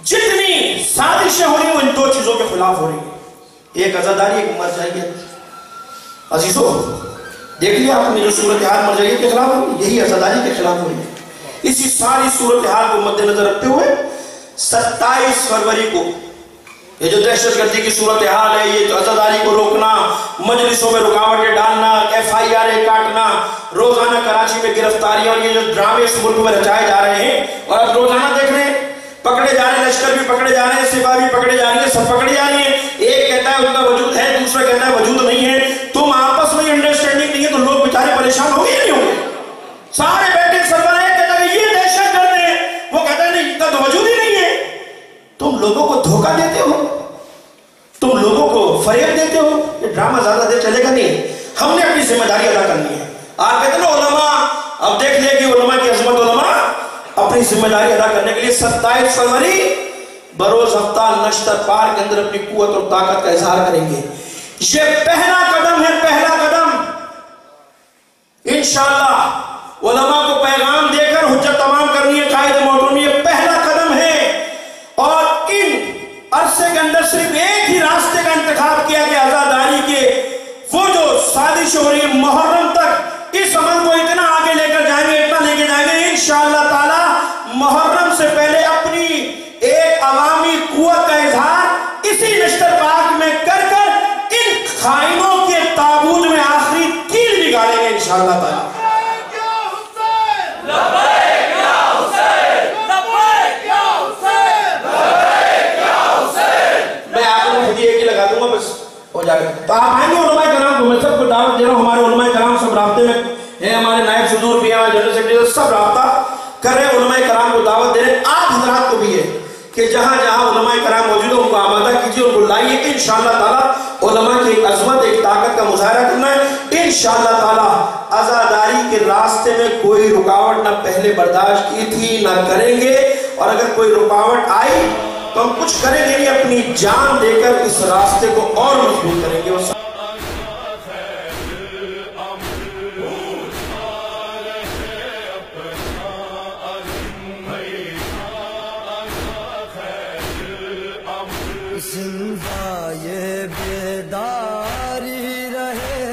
जितनी साजिशें हो रही हैं वो इन दो चीजों के खिलाफ हो रही है, एक अज़ादारी, एक मर जाइए। अजीजों देख लिया आपने, जो सूरत हाल मर जाइए के खिलाफ हो रही है, यही अज़ादारी के खिलाफ हो रही है। इसी सारी सूरत हाल को मद्देनजर रखते हुए 27 फरवरी को ये जो दहशतगर्दी की सूरत हाल है, ये जो अज़ादारी को रोकना, मजलिसों में रुकावटें डालना, FIR काटना, रोजाना कराची में गिरफ्तारियां और ये जो ड्रामे इस मुल्क में रचाए जा रहे हैं, और अब रोजाना देख रहे हैं पकड़े जा रहे हैं, लश्कर भी पकड़े जा रहे हैं, सिपाही भी पकड़े जा रही है, सब पकड़े जा रही है। एक कहता है उनका वजूद है, दूसरा कहता है वजूद नहीं है। तुम आपस में अंडरस्टैंडिंग नहीं है तो लोग बेचारे परेशान होंगे या नहीं होंगे? सारे बैठे सरवर है, कहता है ये दहशतगर्द है, वो कहता है नहीं, इनका तो वजूद ही नहीं है। तुम लोगों को धोखा देते हो, तुम लोगों को फरेब देते हो, ये ड्रामा ज्यादा देर चलेगा नहीं। हमने अपनी जिम्मेदारी अदा करनी है। आप कहते हो उलमा, अब देख लिया कि उलमा की अजमत, उलमा अपनी जिम्मेदारी अदा करने के लिए 27 फरवरी बरोज हफ्ता नश्तर पार के अंदर अपनी कुव्वत और ताकत का इजहार करेंगे। ये पहला कदम है, पहला कदम। इंशाअल्लाह उलमा को पैगाम देकर हुज्जत तमाम करनी है कायदे मोहतरम, ये पहला कदम है। और इन अरसे के अंदर सिर्फ एक ही रास्ते का इंतखाब किया गया अज़ादारी के, वो जो साजिश हो रही है मुहर्रम तक, इस अमल को इतना आगे लेकर जाएंगे, इतना लेके जाएंगे इंशाअल्लाह ताला। मुहर्रम से पहले अपनी एक अवामी कुव्वत का इजहार इसी नश्तर पाक में कर कर इन खाइनों के ताबूत में आखिरी कील निकालेंगे इंशाअल्लाह ताला। मैं आपको हदिया एक ही लगा दूंगा, बस हो जाएगा। तो आप आएंगे उलमाए कराम को, मैं सबको दावत दे रहा हूँ। हमारे उलमाए कराम सब रास्ते में है, हमारे नायब सदूर भी हैं, जनरल सेक्रेटरी सब रास्ता कर रहे हैं, उलमाए कराम को दावत दे रहे हैं। आप हजरात को भी है कि जहां जहां उलमाए कराम मौजूद है उनको आमादा कीजिए, उनको लाइए। इंशाअल्लाह ताला उलमा की एक अजमत, एक ताकत का मुजाहरा करना है इंशाअल्लाह ताला। अज़ादारी के रास्ते में कोई रुकावट ना पहले बर्दाश्त की थी, ना करेंगे, और अगर कोई रुकावट आई तो हम कुछ करेंगे नहीं, अपनी जान देकर इस रास्ते को और मजबूत करेंगे। जिंदा ये बेदारी रहे,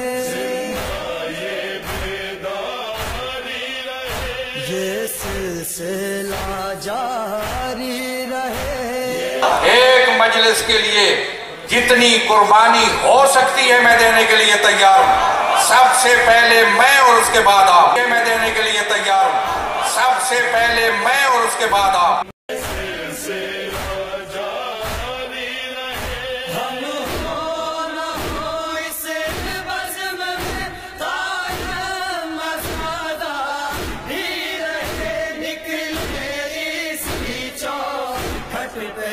ये सिलसिला जारी रहे। एक मजलिस के लिए जितनी कुर्बानी हो सकती है मैं देने के लिए तैयार हूँ। सबसे पहले मैं और उसके बाद आप, मैं देने के लिए तैयार हूँ। सबसे पहले मैं और उसके बाद आप। पे